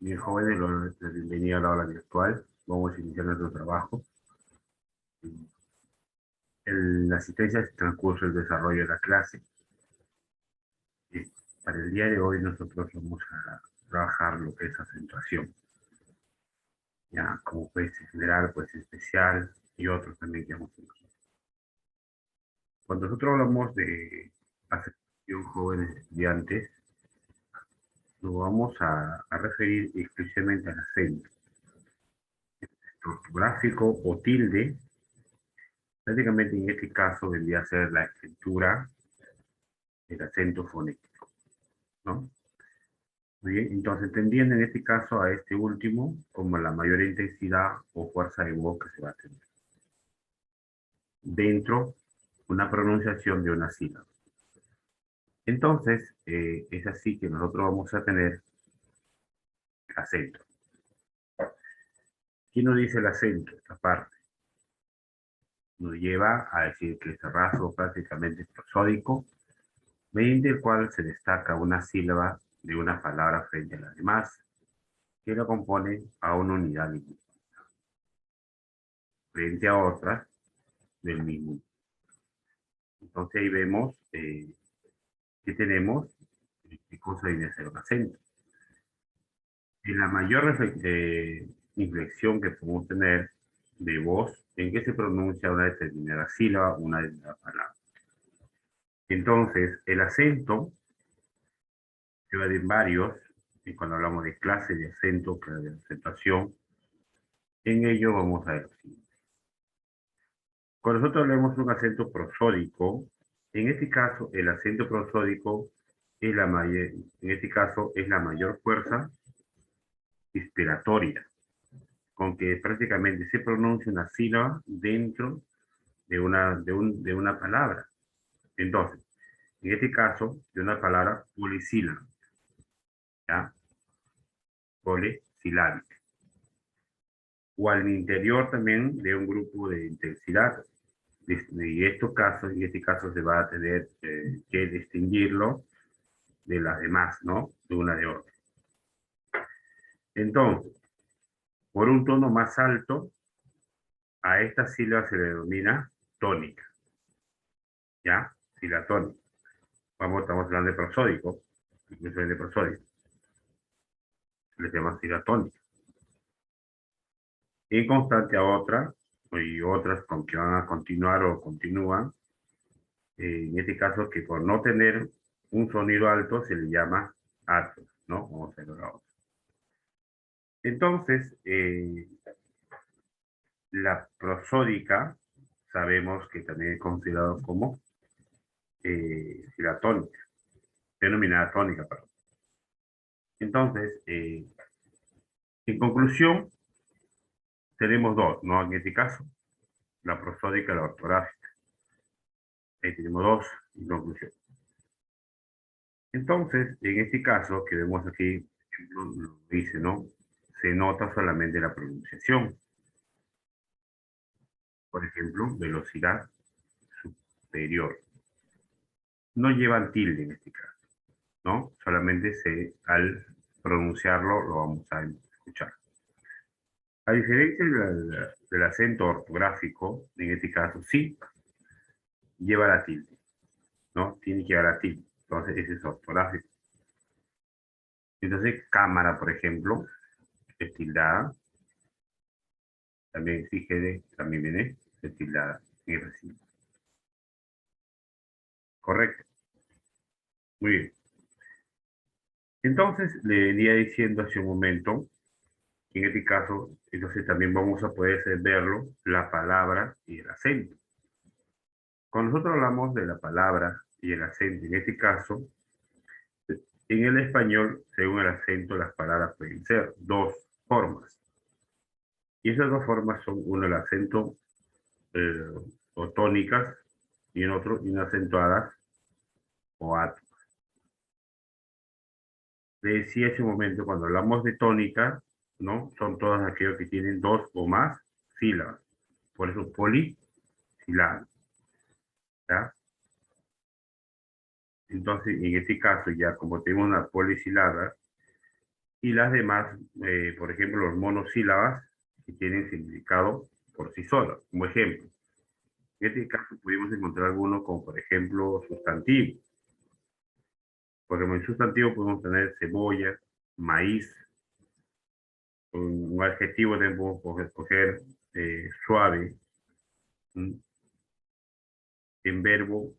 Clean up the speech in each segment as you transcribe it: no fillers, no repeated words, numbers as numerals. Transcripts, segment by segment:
Bien, jóvenes, la bienvenida a la hora virtual. Vamos a iniciar nuestro trabajo. La asistencia es el transcurso del desarrollo de la clase. Y para el día de hoy nosotros vamos a trabajar lo que es acentuación. Ya, como puede ser general, puede ser especial y otros también que vamos a ver. Cuando nosotros hablamos de acentuación jóvenes estudiantes, nos vamos a referir exclusivamente al acento ortográfico o tilde. Prácticamente en este caso vendría a ser la escritura del acento fonético, ¿no? Muy bien, entonces entendiendo en este caso a este último como la mayor intensidad o fuerza de voz que se va a tener dentro de una pronunciación de una sílaba. Entonces, es así que nosotros vamos a tener acento. ¿Quién nos dice el acento? Esta parte nos lleva a decir que este rasgo prácticamente prosódico, mediante el cual se destaca una sílaba de una palabra frente a las demás, que lo componen a una unidad lingüística, frente a otras del mismo. Entonces ahí vemos que tenemos qué cosa viene a ser un acento. Y la mayor inflexión que podemos tener de voz en que se pronuncia una determinada sílaba, una determinada palabra. Entonces, el acento se va de varios, y cuando hablamos de clase de acento, de acentuación, en ello vamos a ver lo siguiente. Cuando nosotros hablamos de un acento prosódico, en este caso, el acento prosódico es la mayor, en este caso, es la mayor fuerza inspiratoria, con que prácticamente se pronuncia una sílaba dentro de una palabra. Entonces, en este caso, de una palabra polisílaba, ¿ya? Polisilábica. O al interior también de un grupo de intensidad. Y en este caso se va a tener que distinguirlo de las demás, ¿no? De una de otra. Entonces, por un tono más alto, a esta sílaba se le denomina tónica, ¿ya? Sílaba tónica. Estamos hablando de prosódico, de prosódico, se le llama sílaba tónica. En constante a otra, y otras con que van a continuar o continúan, en este caso que por no tener un sonido alto se le llama alto, ¿no? Vamos a ver ahora. Entonces, la prosódica sabemos que también es considerado como la tónica, denominada tónica, perdón. Entonces, en conclusión, tenemos dos, ¿no? En este caso, la prosódica y la ortográfica. Ahí tenemos dos en conclusión. Entonces, en este caso que vemos aquí, lo dice, ¿no? Se nota solamente la pronunciación. Por ejemplo, velocidad superior. No llevan tilde en este caso, ¿no? Solamente al pronunciarlo lo vamos a escuchar. A diferencia del acento ortográfico, en este caso sí, lleva la tilde, ¿no? Tiene que llevar la tilde. Entonces, ese es ortográfico. Entonces, cámara, por ejemplo, es tildada. También exige, también viene tildada en el recibo. Correcto. Muy bien. Entonces, le venía diciendo hace un momento, en este caso, entonces también vamos a poder verlo, la palabra y el acento. Cuando nosotros hablamos de la palabra y el acento, en este caso, en el español, según el acento, las palabras pueden ser dos formas. Y esas dos formas son, uno, el acento eh, o tónicas y en otro, inacentuadas o áticas. Le decía hace un momento, cuando hablamos de tónica, ¿no? Son todas aquellas que tienen dos o más sílabas. Por eso polisilábico, ¿ya? Entonces, en este caso, ya como tenemos una polisilada, y las demás, por ejemplo, los monosílabas que tienen significado por sí solos. Como ejemplo, en este caso pudimos encontrar algunos como, por ejemplo, sustantivo. Por ejemplo, en sustantivo podemos tener cebolla, maíz. Un adjetivo tenemos que escoger suave. ¿Mm? En verbo,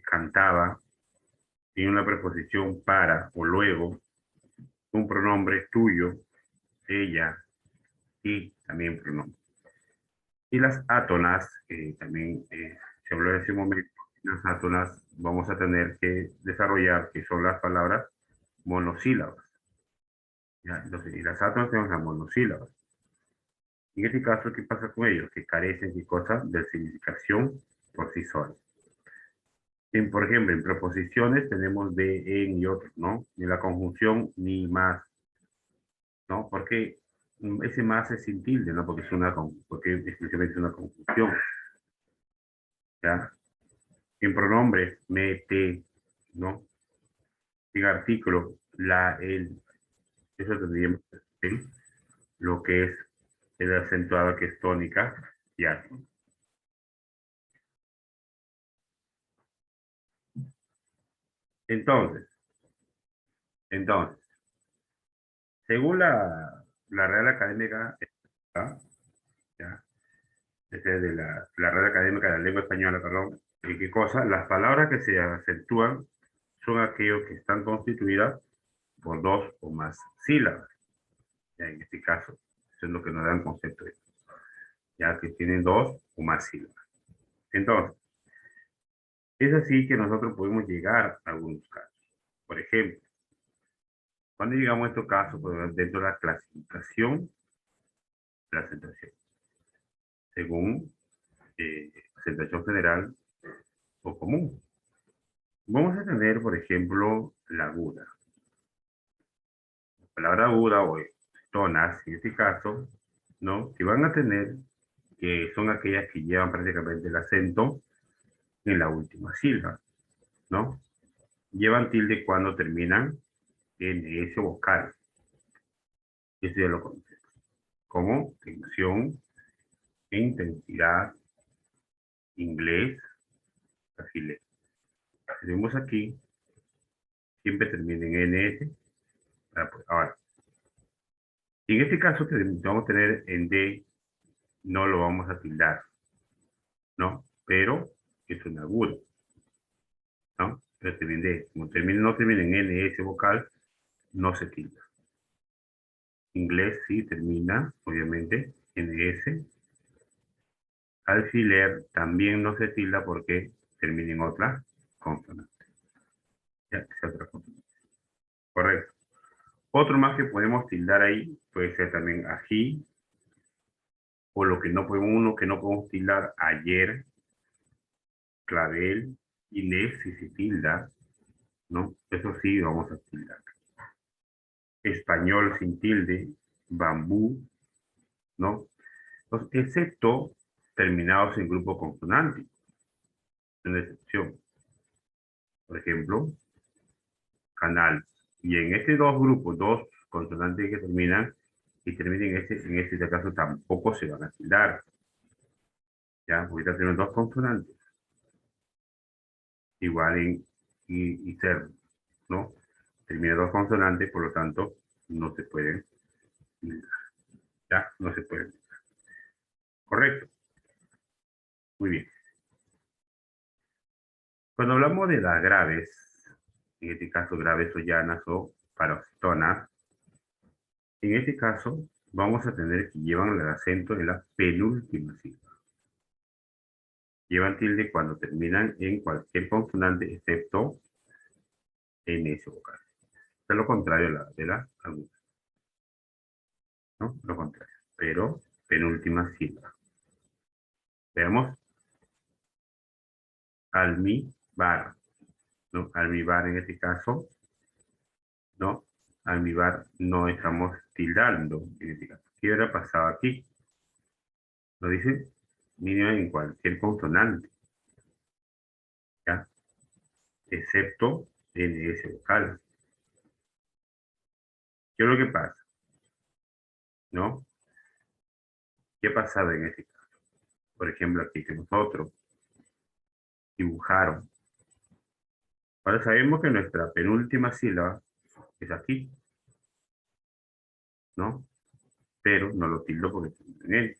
cantaba. Tiene una preposición para o luego. Un pronombre tuyo, ella, y también pronombre. Y las átonas, también se habló en ese momento, las átonas vamos a tener que desarrollar, que son las palabras monosílabas. ¿Ya? Entonces, y las átonas tenemos las monosílabas. En este caso, ¿qué pasa con ellos? Que carecen de cosas de significación por sí solas. Por ejemplo, en preposiciones tenemos de, en y otros, ¿no? En la conjunción, ni, más, ¿no? Porque ese más es sin tilde, ¿no? Porque porque exclusivamente es una conjunción, ¿ya? En pronombres, me, te, ¿no? En artículo, la, el, eso tendríamos ¿sí? Lo que es el acentuado que es tónica, ya. Entonces, entonces, según la Real Académica, ¿ah? ¿Ya? Esa es de la Real Académica de la Lengua Española, perdón, ¿y qué cosa? Las palabras que se acentúan son aquellos que están constituidas por dos o más sílabas. Ya, en este caso, eso es lo que nos dan concepto de ya que tienen dos o más sílabas. Entonces, es así que nosotros podemos llegar a algunos casos. Por ejemplo, cuando llegamos a estos casos, pues, dentro de la clasificación, la acentuación, según acentuación general o común. Vamos a tener, por ejemplo, la aguda. La palabra aguda o tonas, en este caso, ¿no? Que van a tener, que son aquellas que llevan prácticamente el acento en la última sílaba, ¿no? Llevan tilde cuando terminan en ese vocal. Eso ya lo conocemos. Como tensión, intensidad, inglés, brasileño. Tenemos aquí, siempre termina en NS. Ahora, en este caso que vamos a tener en D, no lo vamos a tildar, ¿no? Pero es un agudo, ¿no? Pero termina D. Como termina, no termina en NS vocal, no se tilda. Inglés sí termina, obviamente, en S. Alfiler también no se tilda porque termina en otra consonante. Ya, es otra consonante. Correcto. Otro más que podemos tildar ahí puede ser también ají, o lo que no podemos, uno que no podemos tildar ayer, clavel, Inés, si se tilda, ¿no? Eso sí vamos a tildar. Español sin tilde, bambú, ¿no? Entonces, excepto terminados en grupo consonántico, una excepción. Por ejemplo, canal. Y en estos dos grupos, dos consonantes que terminan, y terminen en este caso tampoco se van a tildar. ¿Ya? Ahorita tenemos dos consonantes, igual en y ser, ¿no? Termina dos consonantes, por lo tanto, no se pueden tildar. ¿Ya? No se pueden. Correcto. Muy bien. Cuando hablamos de las graves, en este caso graves o llanas o paroxítonas, en este caso vamos a tener que llevan el acento en la penúltima sílaba. Llevan tilde cuando terminan en cualquier consonante excepto en ese vocal. Es lo contrario de la aguda, ¿no? Lo contrario. Pero penúltima sílaba. Veamos. Almíbar, ¿no? Almíbar en este caso, ¿no? Almíbar no estamos tildando en este caso. ¿Qué hubiera pasado aquí? Lo dice mínimo en cualquier consonante, ¿ya? Excepto en ese vocal. ¿Qué es lo que pasa? ¿No? ¿Qué ha pasado en este caso? Por ejemplo, aquí que nosotros dibujaron. Ahora sabemos que nuestra penúltima sílaba es aquí, ¿no? Pero no lo tildo porque está en él.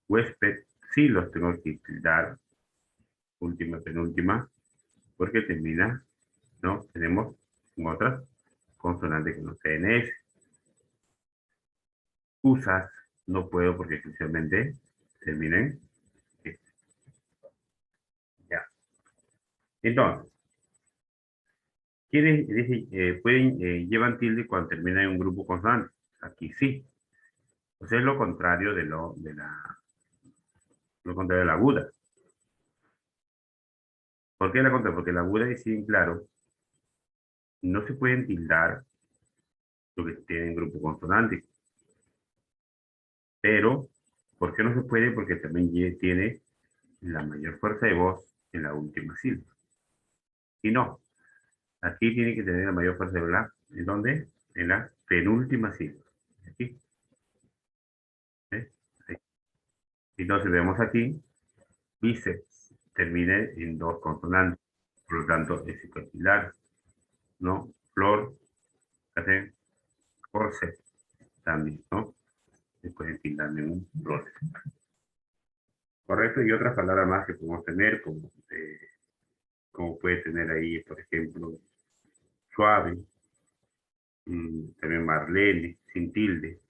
Huésped, sí los tengo que tildar, última, penúltima, porque termina, ¿no? Tenemos otras consonantes que no sea en S. Usas, no puedo porque esencialmente terminen en S. Ya. Entonces, ¿quiénes llevan tilde cuando terminan en un grupo consonante? Aquí sí. O sea, es lo contrario lo contrario de la aguda. ¿Por qué la contraria? Porque la aguda es bien claro, no se pueden tildar lo que tienen grupo consonante. Pero, ¿por qué no se puede? Porque también tiene la mayor fuerza de voz en la última sílaba. Y no, aquí tiene que tener la mayor fuerza de voz. ¿En dónde? En la penúltima sílaba. Aquí. ¿Eh? Ahí. Entonces vemos aquí, bíceps termina en dos consonantes. Por lo tanto, es equipilar, ¿no? Flor, hace corset también, ¿no? Se puede tildar en un flor. Correcto, y otras palabras más que podemos tener, como puede tener ahí, por ejemplo, suave, también Marlene, sin tilde,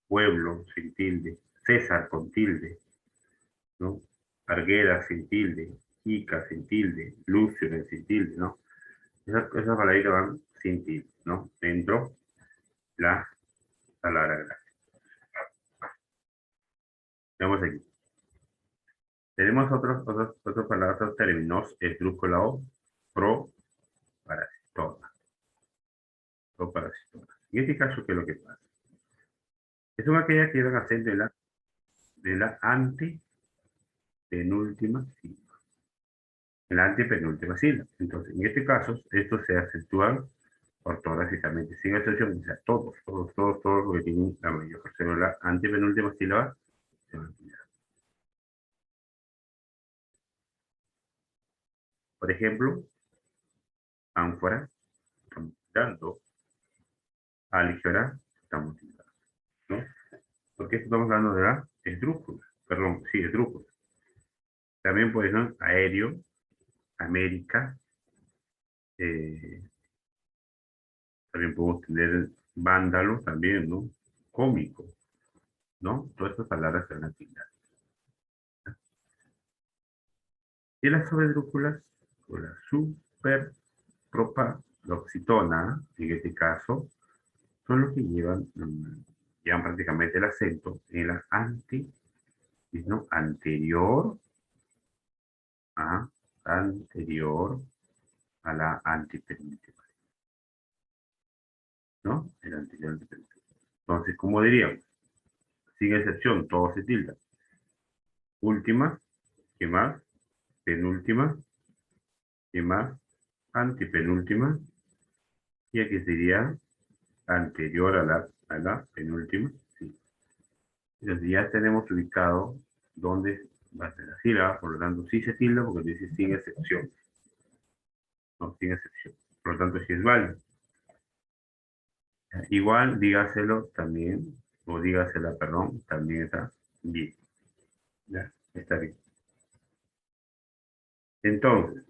Pueblo, sin tilde, César con tilde, ¿no? Argueda, sin tilde, Ica, sin tilde, Lucio, sin tilde, ¿no? Esas palabritas van sin tilde, ¿no? Dentro la palabra grave. Veamos aquí. Tenemos otros palabras, otros términos, esdrújula o proparasitoma. Proparasitoma. En este caso, ¿qué es lo que pasa? Son aquellas que llevan acento de la antepenúltima sílaba. En la antepenúltima sílaba. Entonces, en este caso, esto se acentúa ortográficamente, sin excepción, o sea, todos los que tienen la mayor porción de la antepenúltima sílaba se van a tirar. Por ejemplo, ánfora, estamos tirando, álgebra, estamos tirando, ¿no? Porque estamos hablando de la esdrújula, perdón, sí, esdrújula. También puede ser aéreo, América, eh, también podemos tener vándalo, también, ¿no? Cómico, ¿no? Todas estas palabras se van a tirar. Y las subedrújulas, o la superproparoxitona, en este caso, son los que llevan prácticamente el acento en la ¿no? A, anterior a la antepenúltima, ¿no? El anterior antepenúltima. Entonces, ¿cómo diríamos? Sin excepción, todo se tilda. Última, ¿qué más? Penúltima, ¿qué más? Antepenúltima, y aquí sería anterior a la penúltima. Sí. Entonces ya tenemos ubicado dónde va a ser la sílaba, por lo tanto sí se tilda porque dice sin excepción. No, sin excepción. Por lo tanto sí es válido. Igual dígaselo también, o dígasela, perdón, también está bien. Ya, está bien. Entonces,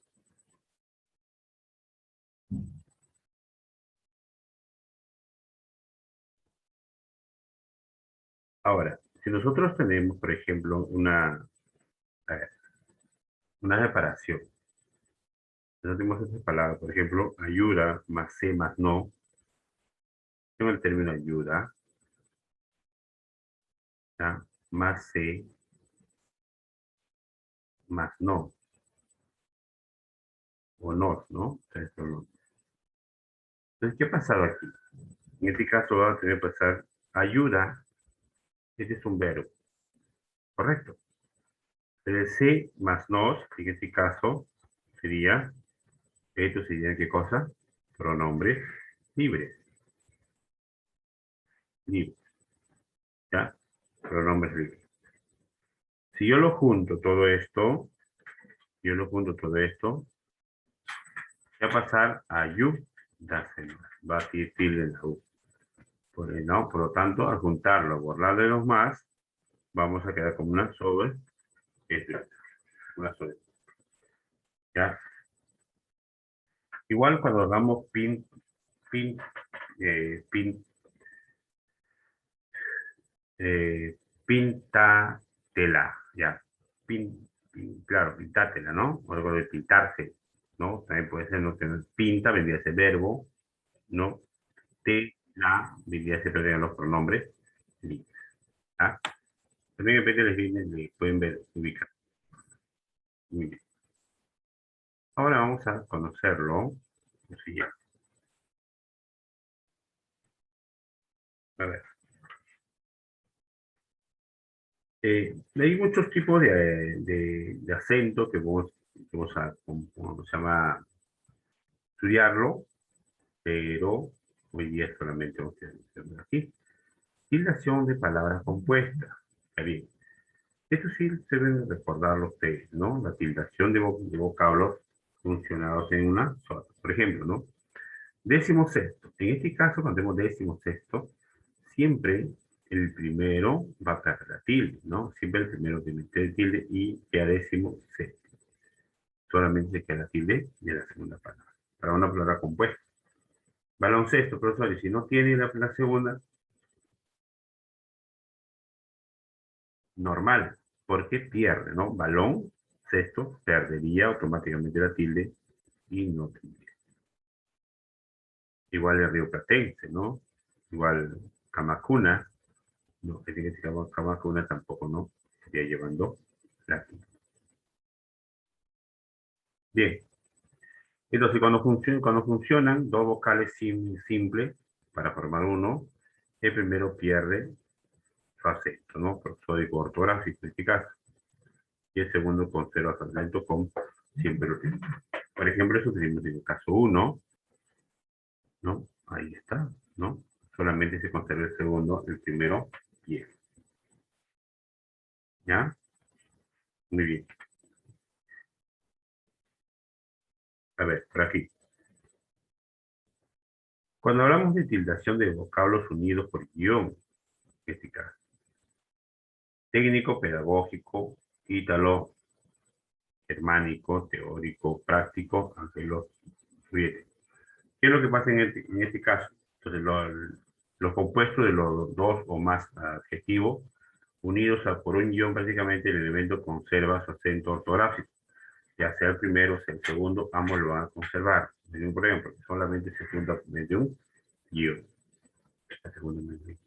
ahora, si nosotros tenemos, por ejemplo, a ver, una separación, nosotros tenemos esa palabra, por ejemplo, ayuda, más C, más no, tengo el término ayuda, ¿ya? Más C, más no, o no, ¿no? Esto no. Entonces, ¿qué ha pasado aquí? En este caso vamos a tener que pasar ayuda, este es un verbo, ¿correcto? Pero el C más nos, en este caso, sería, esto sería ¿qué cosa? Pronombre libre. libres. ¿Ya? Pronombres libres. Si yo lo junto todo esto, voy a pasar a you, va a decir tilde en la U. No, por lo tanto, al juntarlo, borrar de los más, vamos a quedar como una sobre, una sobre. ¿Ya? Igual cuando hagamos pin, pin, pintatela, ya. Claro, pintátela, ¿no? O algo de pintarse, ¿no? También puede ser, no tener pinta, vendría a ser verbo, ¿no? Tela, vendría a ser perder los pronombres. ¿Ah? También depende de les pueden ver, ubicar. Muy bien. Ahora vamos a conocerlo. Así ya. A ver. Hay muchos tipos de acento que vamos a, ¿cómo se llama? Estudiarlo, pero hoy día solamente vamos a hacerlo aquí. Tildación de palabras compuestas. Está bien. Esto sí se deben recordarlo ustedes, ¿no? La tildación de vocablos funcionados en una sola. Por ejemplo, ¿no? Décimo sexto. En este caso, cuando tenemos décimo sexto, siempre el primero va a perder la tilde, ¿no? Siempre el primero tiene tilde y queda décimo sexto. Solamente queda la tilde de la segunda palabra. Para una palabra compuesta. Baloncesto, profesor, y si no tiene la segunda, normal, porque pierde, ¿no? Balón, cesto, perdería automáticamente la tilde y no tendría. Igual el río Platense, ¿no? Igual Camacuna, no, que tiene que ser Camacuna tampoco, ¿no? Estaría llevando la tilde. Bien, entonces cuando funcionan dos vocales simples para formar uno, el primero pierde su acento, ¿no? Por código ortográfico en este caso. Y el segundo conserva su acento con siempre lo tiene. Por ejemplo, eso tenemos en el caso 1, ¿no? Ahí está, ¿no? Solamente se conserva el segundo, el primero, bien. ¿Ya? Muy bien. A ver, por aquí. Cuando hablamos de tildación de vocablos unidos por guión, en este caso, técnico, pedagógico, ítalo, germánico, teórico, práctico, aunque los ¿qué es lo que pasa en este caso? Entonces, los compuestos de los dos o más adjetivos unidos por un guión, prácticamente el elemento conserva su acento ortográfico. Ya sea el primero o sea el segundo, ambos lo van a conservar. Por ejemplo, solamente se junta mediante un guión. La segunda mediante.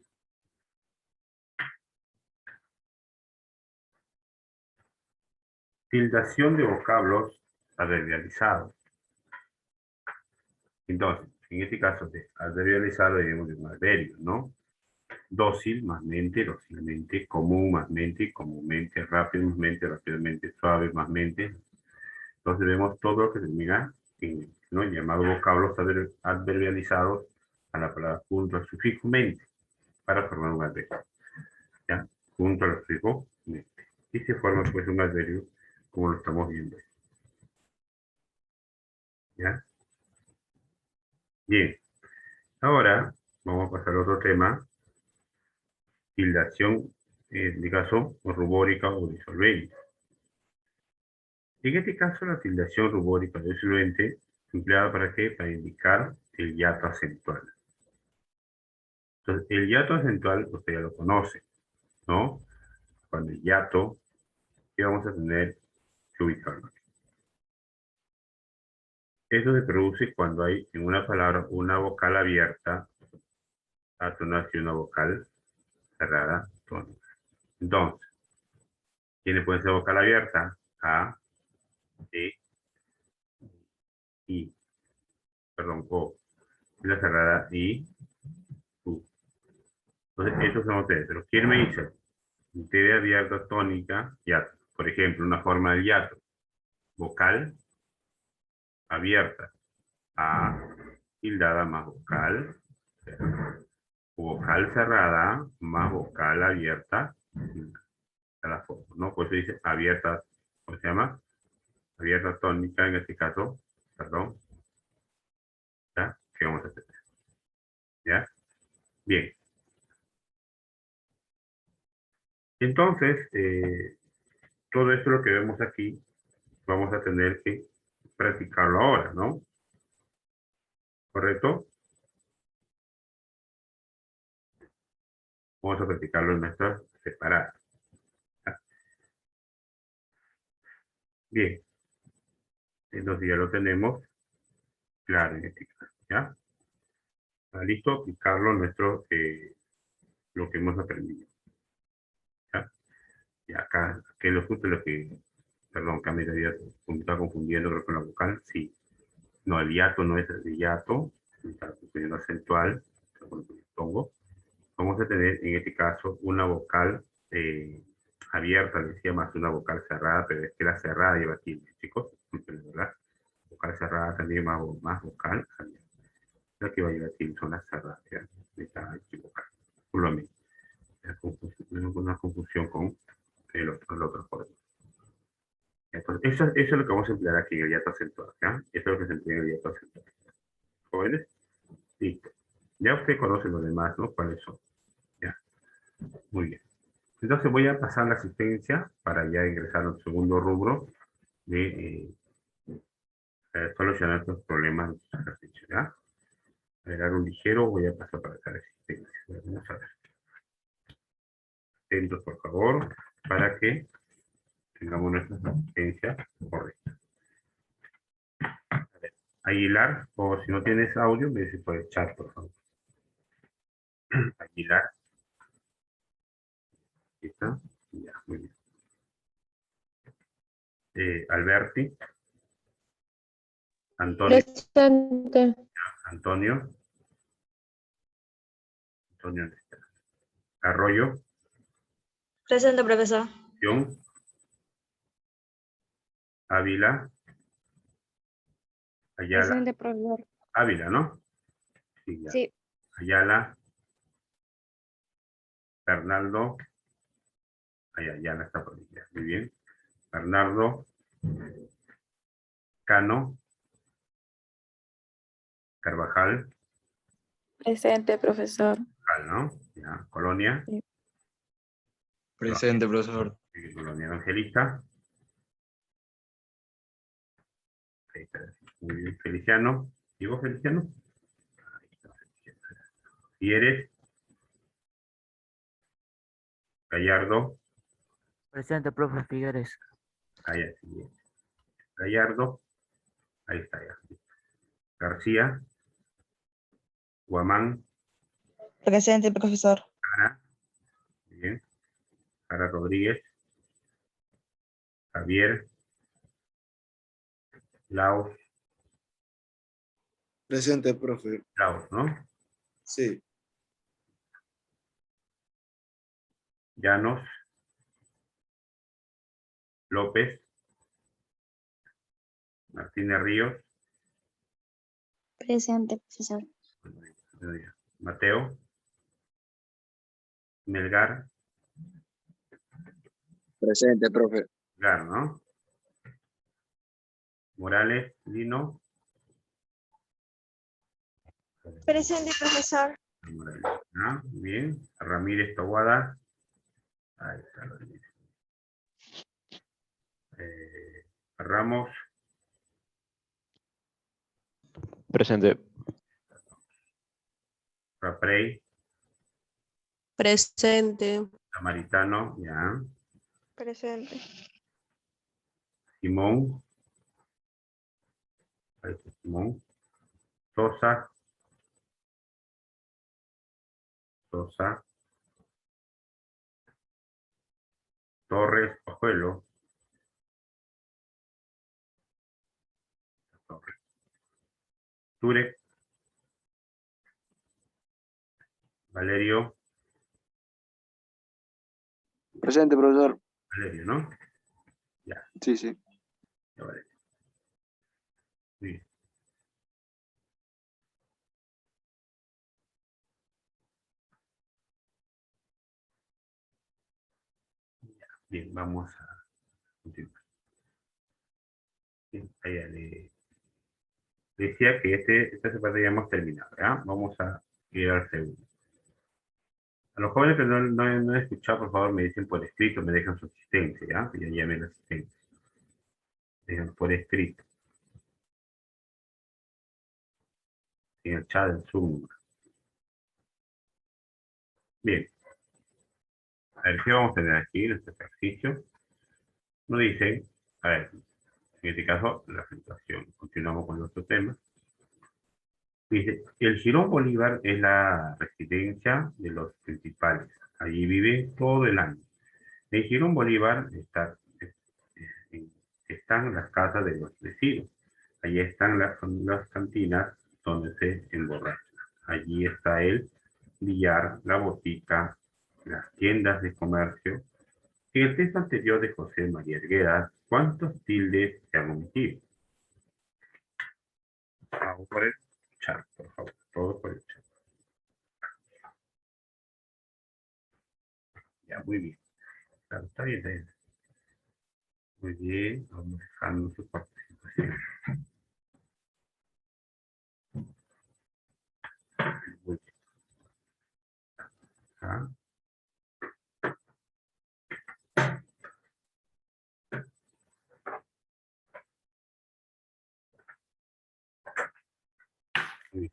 Tildación de vocablos adverbializados. Entonces, en este caso de adverbializado debemos de un adverbio, ¿no? Dócil más mente, dócilmente, común más mente, comúnmente, rápido más mente, rápidamente, suave más mente. Entonces vemos todo lo que termina en, ¿no? Llamados vocablos adverbializados a la palabra junto al sufijo mente para formar un adverbio. ¿Ya? Junto al sufijo mente. Y se forma pues un adverbio como lo estamos viendo. ¿Ya? Bien. Ahora vamos a pasar a otro tema. Tildación, en este caso, rubórica o disolvente. En este caso, la tildación rubórica o disolvente empleada para qué? Para indicar el hiato acentual. Entonces, el hiato acentual usted ya lo conoce, ¿no? Cuando el hiato, ¿qué vamos a tener que ubicarlo? Eso se produce cuando hay en una palabra una vocal abierta a tonación una vocal cerrada tónica. Entonces, ¿quiénes pueden ser vocal abierta? A, E, I, perdón, O. Y la cerrada I, U. Entonces, estos son ustedes. Pero ¿quién me dice? T abierta tónica, hiato. Por ejemplo, una forma del hiato. Vocal abierta. A tildada más vocal. vocal cerrada más vocal abierta a la foto, ¿no? Por eso dice abierta, ¿cómo se llama? Abierta tónica en este caso, perdón, ¿ya? ¿Qué vamos a hacer? ¿Ya? Bien. Entonces, todo esto lo que vemos aquí, vamos a tener que practicarlo ahora, ¿no? ¿Correcto? Vamos a practicarlo en nuestras separadas. Bien, entonces ya lo tenemos claro en este caso, ¿ya? Está listo aplicarlo en nuestro, lo que hemos aprendido, ¿ya? Y acá, que lo justo lo que, perdón, que me está confundiendo creo con la vocal, sí. No, el hiato no es el hiato, está confundiendo acentual, pongo. Vamos a tener en este caso una vocal abierta, decía, más una vocal cerrada, pero es que la cerrada lleva tilde, chicos, ¿verdad? Vocal cerrada también más vocal abierta. La que va a llevar tilde son las cerradas, ¿ya? Está equivocado. Por lo mismo. Una confusión con el otro forma. Entonces, eso es lo que vamos a emplear aquí en el hiato acentuado, ¿ya? Eso es lo que se emplea en el hiato acentuado. ¿Jóvenes? Listo. Ya usted conoce los demás, ¿no? ¿Cuáles son? Ya. Muy bien. Entonces voy a pasar la asistencia para ya ingresar al segundo rubro de solucionar estos problemas de tus ejercicios, ¿ya? Agregar un ligero, voy a pasar para acá la asistencia. Vamos a ver. Atentos, por favor, para que tengamos nuestra asistencia correcta. Aguilar, o si no tienes audio, me dices por el chat, por favor. Aguilar. Aquí está. Ya, muy bien. Alberti. Antonio. Presente. Antonio. Antonio. Arroyo. Presente, profesor. John. Ávila. Ayala. Presente, profesor. Ávila, ¿no? Sí, ya. Sí. Ayala. Bernardo. Ayala está por ahí. Muy bien. Bernardo. Cano. Carvajal. Presente, profesor. ¿No? Ya. Colonia. Sí. Presente, profesor. Colonia Evangelista. Ahí está. Muy bien. Feliciano. ¿Y vos, Feliciano? Ahí está, Feliciano. Fieres. Gallardo. Presente, profe Figueres. Ahí está. Gallardo. Ahí está ya. García. Guamán. Presente, profesor. Ana. Bien. Sara Rodríguez. Javier. Laos. Presente, profe. Laos, ¿no? Sí. Llanos. López. Martínez Ríos. Presente, profesor. Mateo. Melgar. Presente, profe. Melgar, ¿no? Morales. Lino. Presente, profesor. Morales, ¿no? Bien. Ramírez Tawada. Ahí está. Ramírez. Ramos. Presente. Raprey. Presente. Samaritano. Ya. Presente. Simón. Ahí está Simón. Sosa. Sosa. Torres. Pajuelo. Torres. Ture. Valerio. Presente, profesor. Valerio, ¿no? Sí, sí. Ya, Valerio. Muy bien. Bien, vamos a continuar. Bien, allá decía que esta parte ya hemos terminado, ¿ya? Vamos a ir al segundo. A los jóvenes que no he escuchado, por favor, me dicen por escrito, me dejan su asistencia, ¿ya? Que ya llame la asistencia. Dejan por escrito. En el chat del Zoom. Bien. A ver, ¿qué vamos a tener aquí en este ejercicio? Nos dice, a ver, en este caso, la situación. Continuamos con nuestro tema. Dice, el Jirón Bolívar es la residencia de los principales. Allí vive todo el año. En Jirón Bolívar están las casas de los vecinos. Allí están las cantinas donde se emborrachan. Allí está el billar, la botica, las tiendas de comercio. En el texto anterior de José María Arguedas, ¿cuántos tildes se han omitido? Vamos por el chat, por favor. Todo por el chat. Ya, muy bien. Claro, está bien, está bien. Muy bien, vamos dejando su participación. Muy bien. ¿Ah? Muy bien.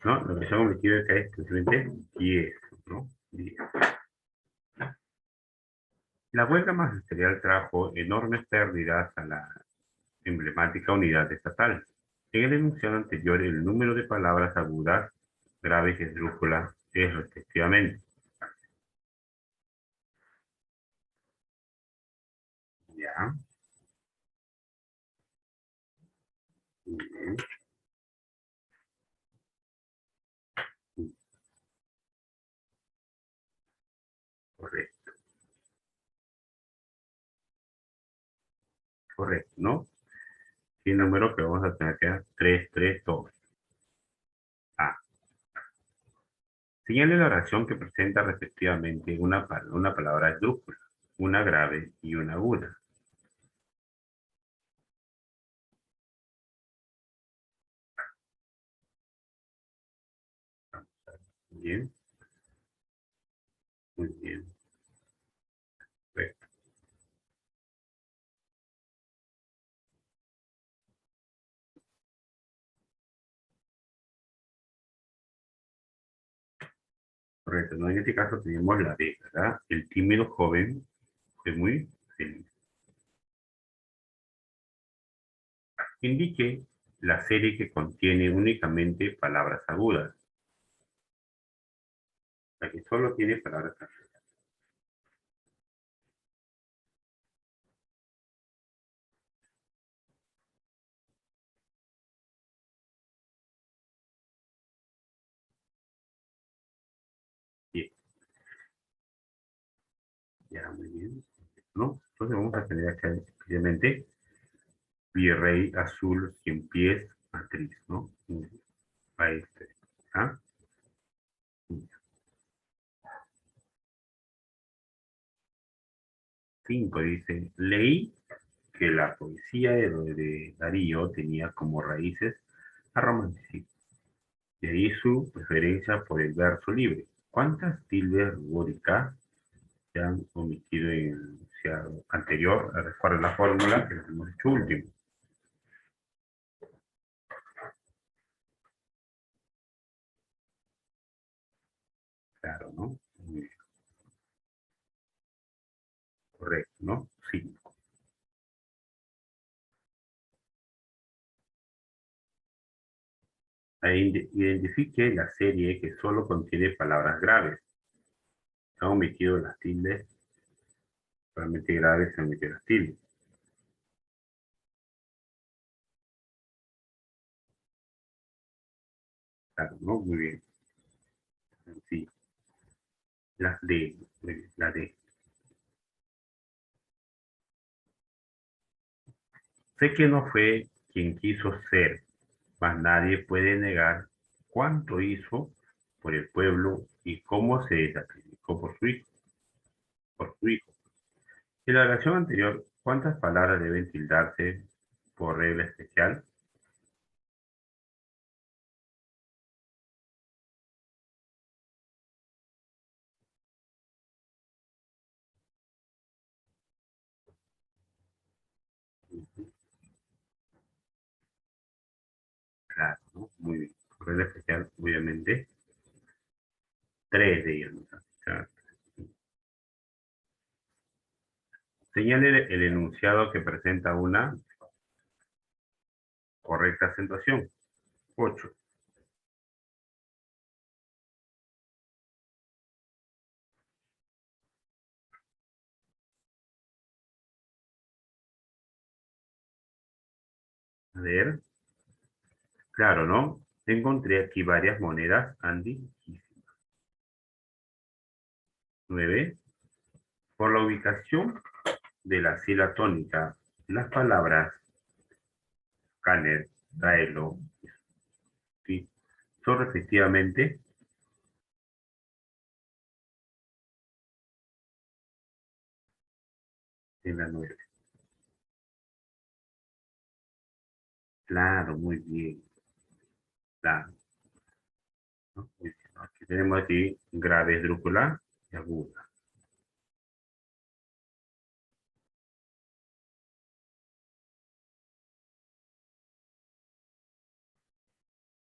¿No? Lo que se ha omitido acá es simplemente 10, ¿no? 10. La huelga magisterial trajo enormes pérdidas a la emblemática unidad estatal. En el enunciado anterior, el número de palabras agudas, graves y esdrújulas es respectivamente. Ya. Muy bien. Correcto. Correcto, ¿no? Y el número que vamos a tener que es 332. A. Señale la oración que presenta respectivamente una palabra esdrújula, una grave y una aguda. Bien. Muy bien. Correcto. Correcto, ¿no? En este caso tenemos la D, ¿verdad? El tímido joven fue muy feliz. Indique la serie que contiene únicamente palabras agudas. La que solo tiene palabras agudas. Bien. Ya, muy bien. ¿No? Entonces vamos a tener acá, obviamente, virrey azul, 100 pies, actriz, ¿no? Ahí está. ¿Ah? 5 dice, leí que la poesía de Darío tenía como raíces a romanticismo. De ahí su preferencia por el verso libre. ¿Cuántas tildes rúbricas se han omitido en el enunciado anterior? Recuerda la fórmula que hemos hecho último. Claro, ¿no? Muy bien. Correcto, ¿no? 5. Identifique la serie que solo contiene palabras graves. Se han omitido las tildes. Solamente graves se han omitido las tildes. Claro, ¿no? Muy bien. Sí. Las D. La D. Sé que no fue quien quiso ser, mas nadie puede negar cuánto hizo por el pueblo y cómo se sacrificó por su hijo. En la oración anterior, ¿cuántas palabras deben tildarse por regla especial? Claro, ¿no? Muy bien. Por regla especial, obviamente, 3 de ellas. ¿No? Claro. Señale el enunciado que presenta una correcta acentuación. 8. A ver, claro, ¿no? Encontré aquí varias monedas, Andy. 9. Por la ubicación de la sílaba tónica, las palabras Canner, Gaelo, sí, son respectivamente en la 9. Claro, muy bien. Claro, ¿no? Muy bien. Aquí tenemos aquí grave, esdrújula y aguda.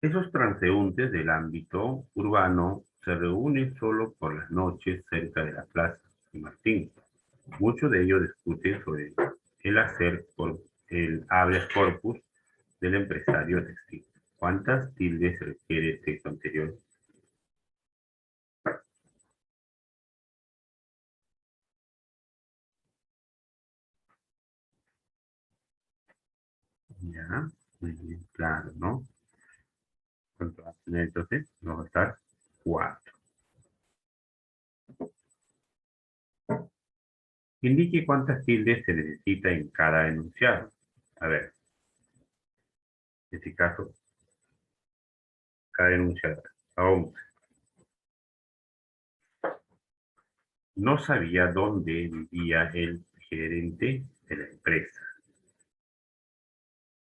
Esos transeúntes del ámbito urbano se reúnen solo por las noches cerca de la plaza San Martín. Muchos de ellos discuten sobre el hacer por el habeas corpus del empresario textil. ¿Cuántas tildes requiere el texto anterior? Ya, muy bien, claro, ¿no? ¿Cuánto va a tener entonces? Vamos a estar 4. Indique cuántas tildes se necesita en cada enunciado. A ver, en este caso, cada enunciado. Aún no sabía dónde vivía el gerente de la empresa.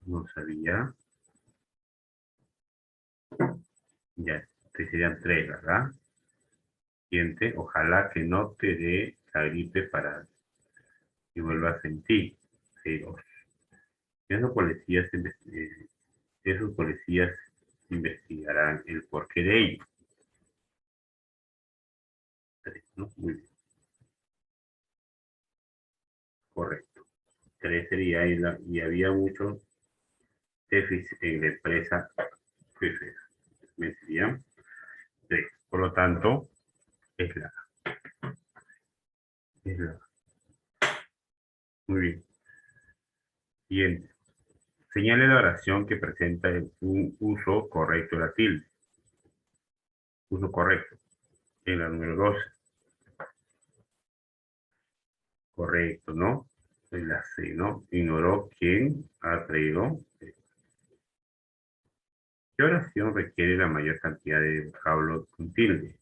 No sabía. Ya, te serían 3, ¿verdad? Siguiente, ojalá que no te dé la gripe para que vuelvas en ti. 0. Esos policías, esos policías investigarán el porqué de ello. 3, ¿no? Muy bien, correcto. 3 sería, y había mucho déficit en la empresa, pues me serían 3. Por lo tanto, es la, es la. Muy bien. Siguiente. Señale la oración que presenta un uso correcto de la tilde. Uso correcto. En la número 2. Correcto, ¿no? En la C, ¿no? Ignoró quién ha traído. ¿Qué oración requiere la mayor cantidad de vocablos con tilde?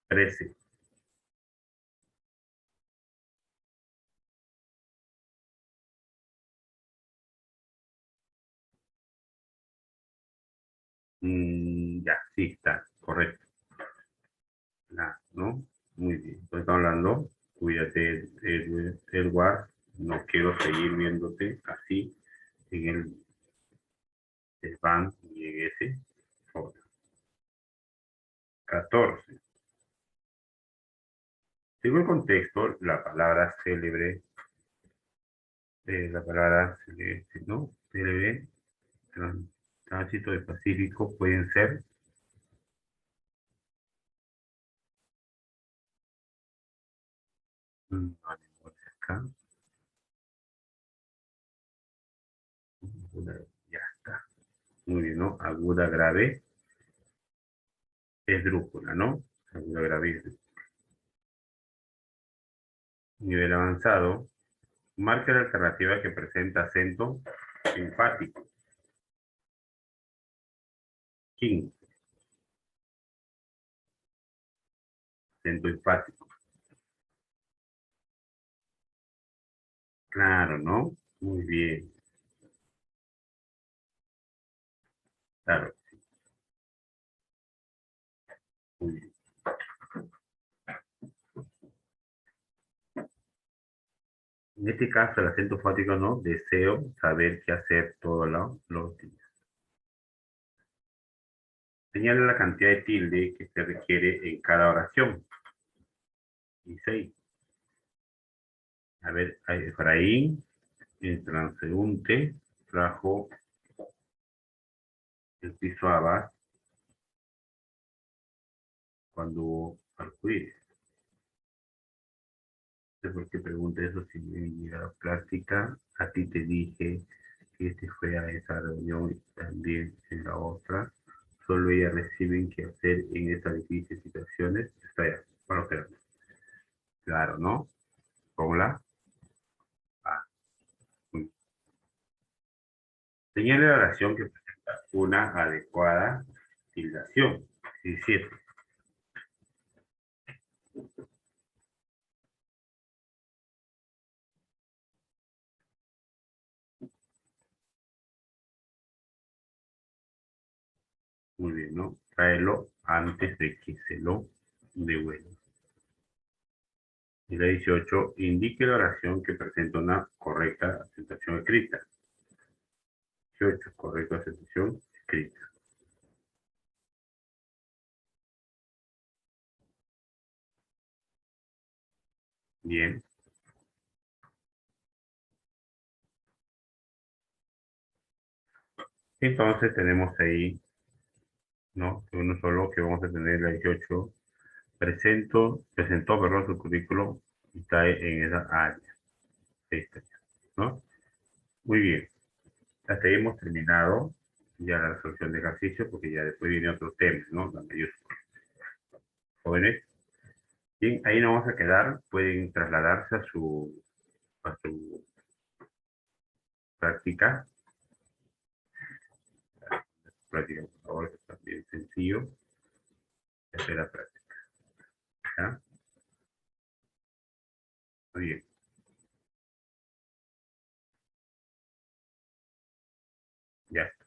13. Ya, sí, está, correcto. La, ¿no? Muy bien. Entonces, estamos hablando, cuídate, Edward, no quiero seguir viéndote así en el van y en ese. 14. Según el contexto, la palabra célebre, ¿no? Célebre, tránsito del Pacífico pueden ser, vale, acá, ya está. Muy bien, ¿no? Aguda, grave, esdrújula, ¿no? Aguda, grave, esdrújula. Nivel avanzado, marca la alternativa que presenta acento enfático. 15. Acento enfático. Claro, ¿no? Muy bien. Claro. Muy bien. En este caso, el acento enfático no, deseo saber qué hacer todos los días. Señala la cantidad de tilde que se requiere en cada oración. 16. A ver, Efraín, el transeúnte, trajo el piso a Abad cuando hubo arcoíris. No sé por qué pregunta eso si en la práctica a ti te dije que este fue a esa reunión y también en la otra. Solo ellas reciben qué hacer en estas difíciles situaciones. Está ya. Bueno, pero claro, ¿no? Con la A. Señale la oración que presenta una adecuada tildación. 17. Muy bien, ¿no? Tráelo antes de que se lo devuelva. Y la 18, indique la oración que presenta una correcta acentuación escrita. 18, correcta acentuación escrita. Bien. Entonces tenemos ahí, ¿no? Uno solo que vamos a tener la 18. Presentó, perdón, su currículo y está en esa área. Esta, ¿no? Muy bien. Hasta ahí hemos terminado ya la resolución de ejercicio porque ya después viene otro tema, ¿no? La mayúscula. Jóvenes, bien, ahí nos vamos a quedar. Pueden trasladarse a su práctica. Práctica, por favor, que está bien sencillo. Hacer la práctica. ¿Ya? Muy bien. Ya está.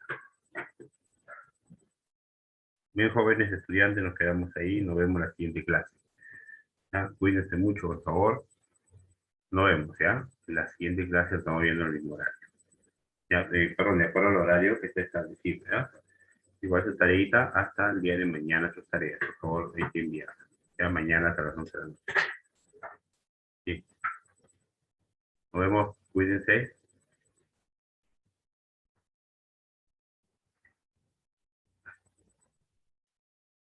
Bien, jóvenes estudiantes, nos quedamos ahí. Nos vemos en la siguiente clase. ¿Ya? Cuídense mucho, por favor. Nos vemos, ¿ya? En la siguiente clase estamos viendo el mismo horario. Ya, perdón, de acuerdo al horario que está establecido, ¿ya? Igual su tareita hasta el día de mañana, sus tareas. Por favor, hay que enviar. Ya mañana hasta las 11 de la noche. Sí. Nos vemos. Cuídense.